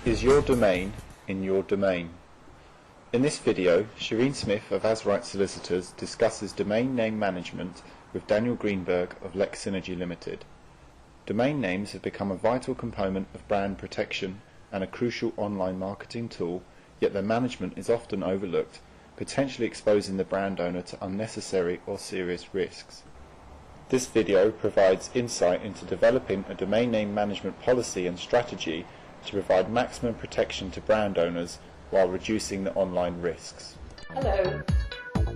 Is your domain in your domain? In this video, Shireen Smith of Azrights Solicitors discusses domain name management with Daniel Greenberg of Lex Synergy Limited. Domain names have become a vital component of brand protection and a crucial online marketing tool, yet their management is often overlooked, potentially exposing the brand owner to unnecessary or serious risks. This video provides insight into developing a domain name management policy and strategy to provide maximum protection to brand owners while reducing the online risks. Hello.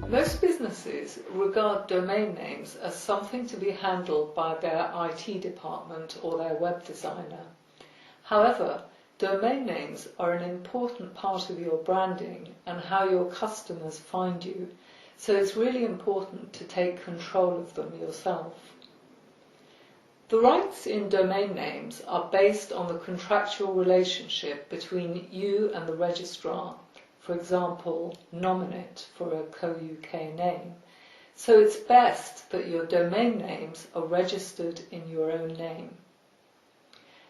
Most businesses regard domain names as something to be handled by their IT department or their web designer. However, domain names are an important part of your branding and how your customers find you, so it's really important to take control of them yourself. The rights in domain names are based on the contractual relationship between you and the registrar, for example, Nominate for a co-UK name. So it's best that your domain names are registered in your own name.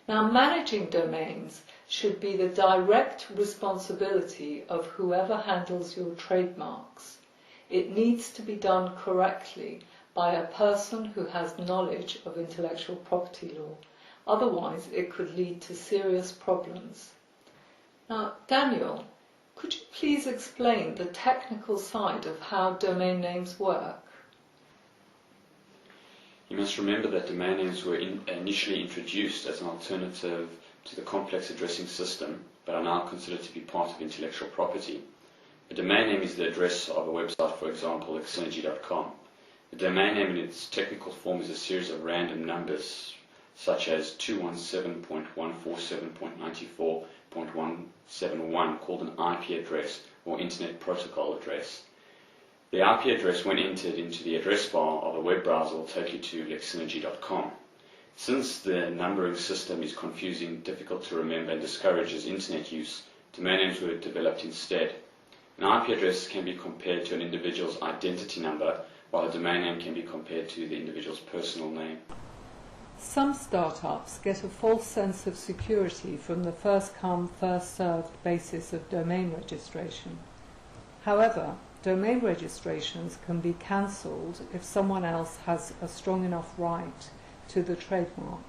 Now, managing domains should be the direct responsibility of whoever handles your trademarks. It needs to be done correctly by a person who has knowledge of intellectual property law. Otherwise, it could lead to serious problems. Now, Daniel, could you please explain the technical side of how domain names work? You must remember that domain names were initially introduced as an alternative to the complex addressing system, but are now considered to be part of intellectual property. A domain name is the address of a website, for example, like synergy.com. The domain name in its technical form is a series of random numbers, such as 217.147.94.171, called an IP address or Internet Protocol address. The IP address, when entered into the address bar of a web browser, will take you to lexsynergy.com. Since the numbering system is confusing, difficult to remember, and discourages Internet use, domain names were developed instead. An IP address can be compared to an individual's identity number, while a domain name can be compared to the individual's personal name. Some startups get a false sense of security from the first-come, first-served basis of domain registration. However, domain registrations can be cancelled if someone else has a strong enough right to the trademark.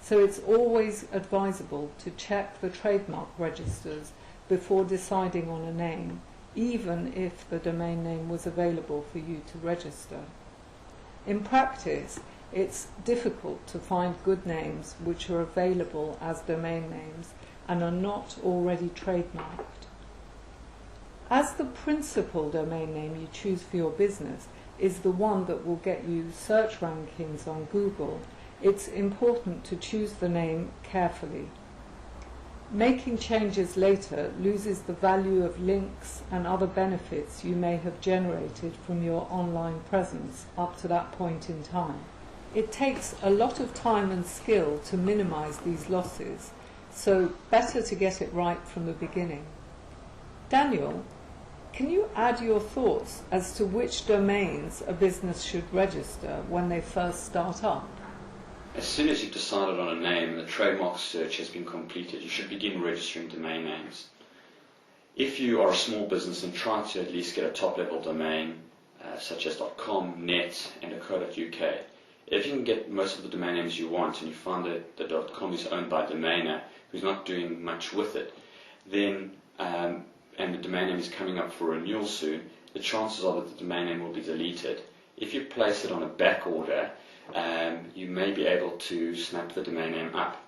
So it's always advisable to check the trademark registers before deciding on a name, even if the domain name was available for you to register. In practice, it's difficult to find good names which are available as domain names and are not already trademarked. As the principal domain name you choose for your business is the one that will get you search rankings on Google, it's important to choose the name carefully. Making changes later loses the value of links and other benefits you may have generated from your online presence up to that point in time. It takes a lot of time and skill to minimize these losses, so better to get it right from the beginning. Daniel, can you add your thoughts as to which domains a business should register when they first start up? As soon as you've decided on a name and the trademark search has been completed, you should begin registering domain names. If you are a small business, and try to at least get a top-level domain such as .com, .net and .co.uk. If you can get most of the domain names you want and you find that the .com is owned by a domainer who's not doing much with it, then and the domain name is coming up for renewal soon, the chances are that the domain name will be deleted. If you place it on a back order, you may be able to snap the domain name up.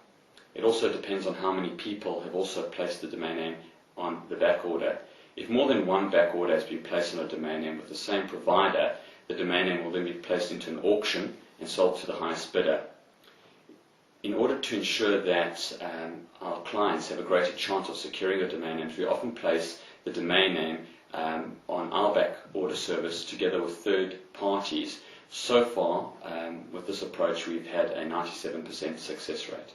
It also depends on how many people have also placed the domain name on the back order. If more than one back order has been placed on a domain name with the same provider, the domain name will then be placed into an auction and sold to the highest bidder. In order to ensure that our clients have a greater chance of securing the domain names, we often place the domain name on our back order service together with third parties. So far, with this approach, we've had a 97% success rate.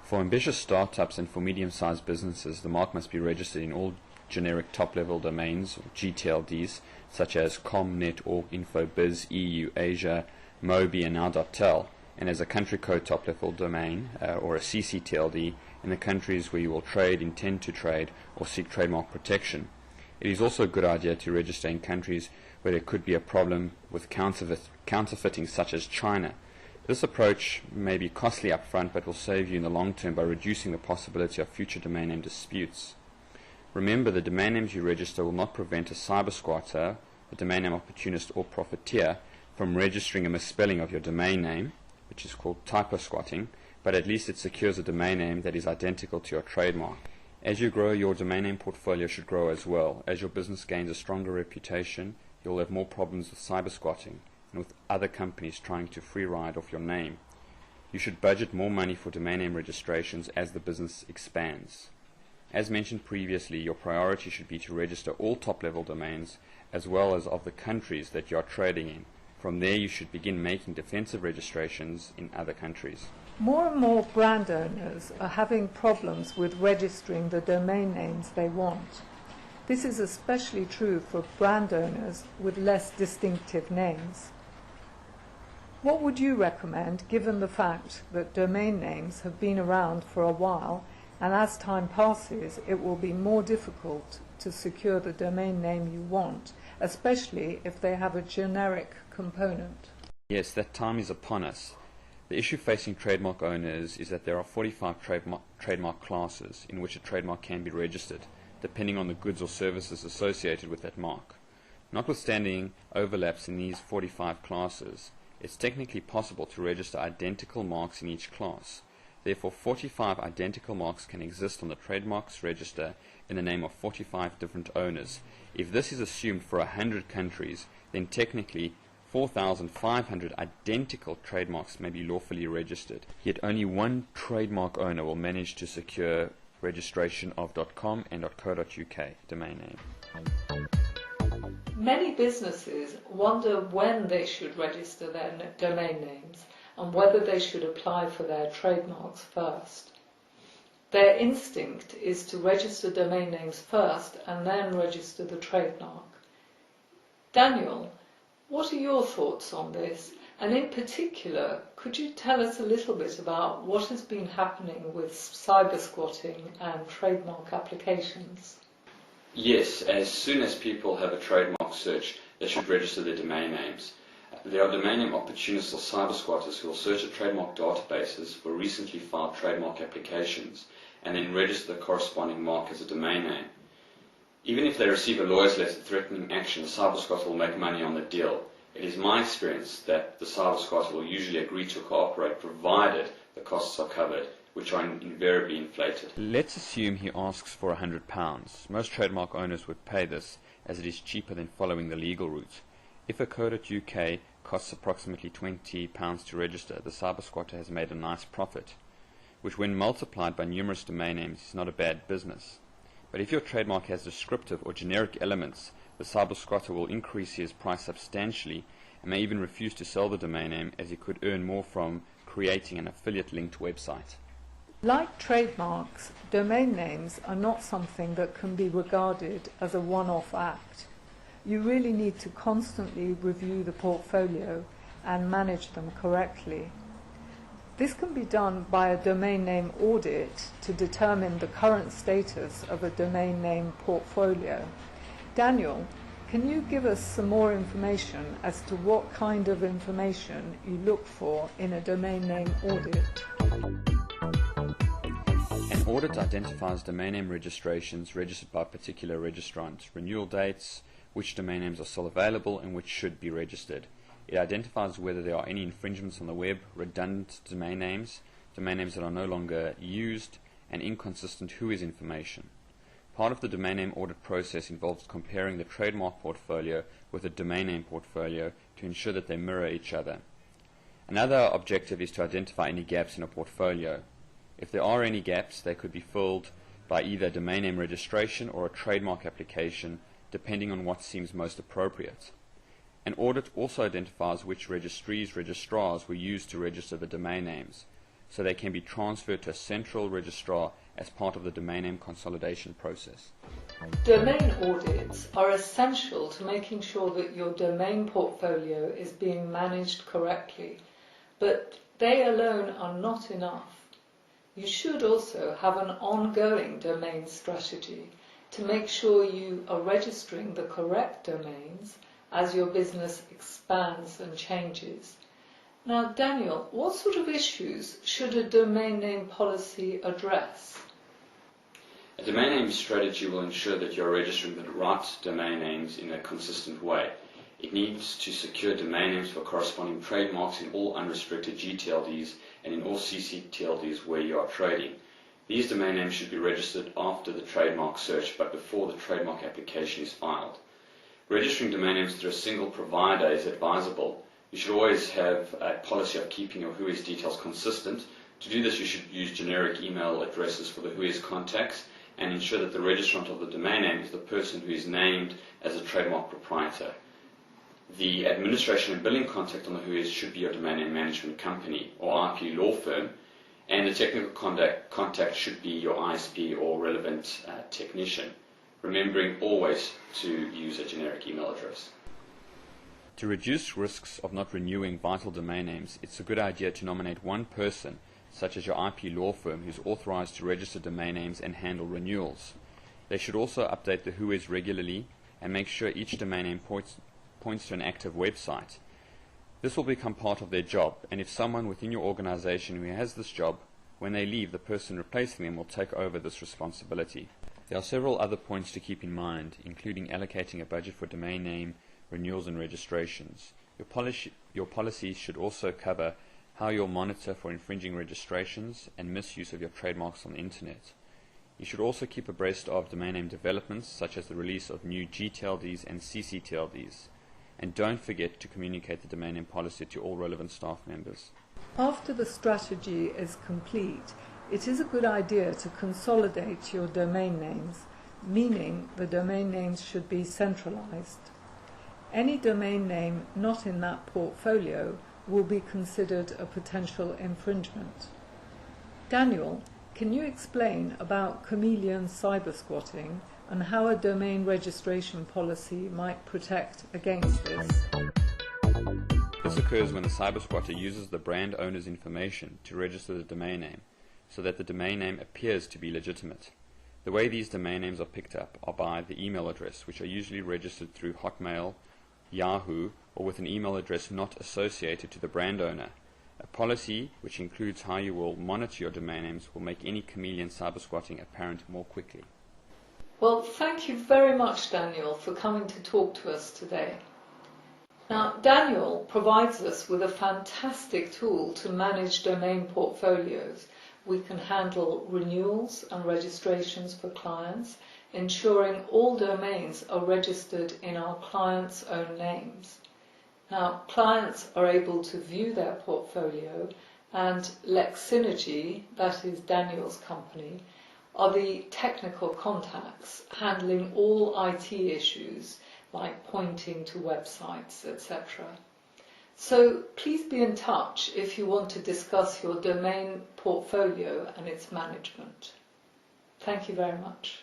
For ambitious startups and for medium-sized businesses, the mark must be registered in all generic top-level domains, or GTLDs, such as com, net, org, info, biz, EU, Asia, Mobi, and now .tel, and as a country code top-level domain, or a CCTLD, in the countries where you will trade, intend to trade, or seek trademark protection. It is also a good idea to register in countries where there could be a problem with counterfeiting, such as China. This approach may be costly upfront, but will save you in the long term by reducing the possibility of future domain name disputes. Remember, the domain names you register will not prevent a cyber squatter, a domain name opportunist, or profiteer from registering a misspelling of your domain name, which is called typo squatting, but at least it secures a domain name that is identical to your trademark. As you grow, your domain name portfolio should grow as well. As your business gains a stronger reputation, you'll have more problems with cyber squatting and with other companies trying to free ride off your name. You should budget more money for domain name registrations as the business expands. As mentioned previously, your priority should be to register all top-level domains as well as of the countries that you are trading in. From there, you should begin making defensive registrations in other countries. More and more brand owners are having problems with registering the domain names they want. This is especially true for brand owners with less distinctive names. What would you recommend, given the fact that domain names have been around for a while, and as time passes it will be more difficult to secure the domain name you want, especially if they have a generic component? Yes, that time is upon us. The issue facing trademark owners is that there are 45 trademark classes in which a trademark can be registered, depending on the goods or services associated with that mark. Notwithstanding overlaps in these 45 classes, it's technically possible to register identical marks in each class. Therefore, 45 identical marks can exist on the trademarks register in the name of 45 different owners. If this is assumed for 100 countries, then technically 4,500 identical trademarks may be lawfully registered. Yet only one trademark owner will manage to secure registration of .com and .co.uk domain name. Many businesses wonder when they should register their domain names and whether they should apply for their trademarks first. Their instinct is to register domain names first and then register the trademark. Daniel, what are your thoughts on this? And in particular, could you tell us a little bit about what has been happening with cyber squatting and trademark applications? Yes, as soon as people have a trademark search, they should register their domain names. There are domain name opportunists or cyber squatters who will search at trademark databases for recently filed trademark applications and then register the corresponding mark as a domain name. Even if they receive a lawyer's letter threatening action, the cyber squatter will make money on the deal. It is my experience that the cyber squatter will usually agree to cooperate provided the costs are covered, which are invariably inflated. Let's assume he asks for £100. Most trademark owners would pay this, as it is cheaper than following the legal route. If a co.uk costs approximately £20 to register, the cyber squatter has made a nice profit, which when multiplied by numerous domain names is not a bad business. But if your trademark has descriptive or generic elements, the cyber squatter will increase his price substantially and may even refuse to sell the domain name, as he could earn more from creating an affiliate-linked website. Like trademarks, domain names are not something that can be regarded as a one-off act. You really need to constantly review the portfolio and manage them correctly. This can be done by a domain name audit to determine the current status of a domain name portfolio. Daniel, can you give us some more information as to what kind of information you look for in a domain name audit? An audit identifies domain name registrations registered by a particular registrant, renewal dates, which domain names are still available and which should be registered. It identifies whether there are any infringements on the web, redundant domain names that are no longer used, and inconsistent WHOIS information. Part of the domain name audit process involves comparing the trademark portfolio with the domain name portfolio to ensure that they mirror each other. Another objective is to identify any gaps in a portfolio. If there are any gaps, they could be filled by either domain name registration or a trademark application, depending on what seems most appropriate. An audit also identifies which registrars were used to register the domain names, so they can be transferred to a central registrar as part of the domain name consolidation process. Domain audits are essential to making sure that your domain portfolio is being managed correctly, but they alone are not enough. You should also have an ongoing domain strategy to make sure you are registering the correct domains as your business expands and changes. Now, Daniel, what sort of issues should a domain name policy address? A domain name strategy will ensure that you're registering the right domain names in a consistent way. It needs to secure domain names for corresponding trademarks in all unrestricted GTLDs and in all CCTLDs where you are trading. These domain names should be registered after the trademark search but before the trademark application is filed. Registering domain names through a single provider is advisable. You should always have a policy of keeping your WHOIS details consistent. To do this, you should use generic email addresses for the WHOIS contacts and ensure that the registrant of the domain name is the person who is named as a trademark proprietor. The administration and billing contact on the WHOIS should be your domain name management company or IP law firm, and the technical contact should be your ISP or relevant technician, remembering always to use a generic email address. To reduce risks of not renewing vital domain names, it's a good idea to nominate one person, such as your IP law firm, who's authorized to register domain names and handle renewals. They should also update the WHOIS regularly and make sure each domain name points to an active website. This will become part of their job, and if someone within your organization who has this job, when they leave, the person replacing them will take over this responsibility. There are several other points to keep in mind, including allocating a budget for domain name renewals and registrations. Your policies should also cover how you'll monitor for infringing registrations and misuse of your trademarks on the internet. You should also keep abreast of domain name developments such as the release of new GTLDs and CCTLDs. And don't forget to communicate the domain name policy to all relevant staff members. After the strategy is complete, it is a good idea to consolidate your domain names, meaning the domain names should be centralized. Any domain name not in that portfolio will be considered a potential infringement. Daniel, can you explain about Chameleon Cybersquatting and how a domain registration policy might protect against this? This occurs when a cybersquatter uses the brand owner's information to register the domain name, so that the domain name appears to be legitimate. The way these domain names are picked up are by the email address, which are usually registered through Hotmail, Yahoo, or with an email address not associated to the brand owner. A policy which includes how you will monitor your domain names will make any Chameleon cybersquatting apparent more quickly. Well, thank you very much, Daniel, for coming to talk to us today. Now, Daniel provides us with a fantastic tool to manage domain portfolios. We can handle renewals and registrations for clients, ensuring all domains are registered in our clients' own names. Now, clients are able to view their portfolio, and LexSynergy, that is Daniel's company, are the technical contacts handling all IT issues like pointing to websites, etc. So please be in touch if you want to discuss your domain portfolio and its management. Thank you very much.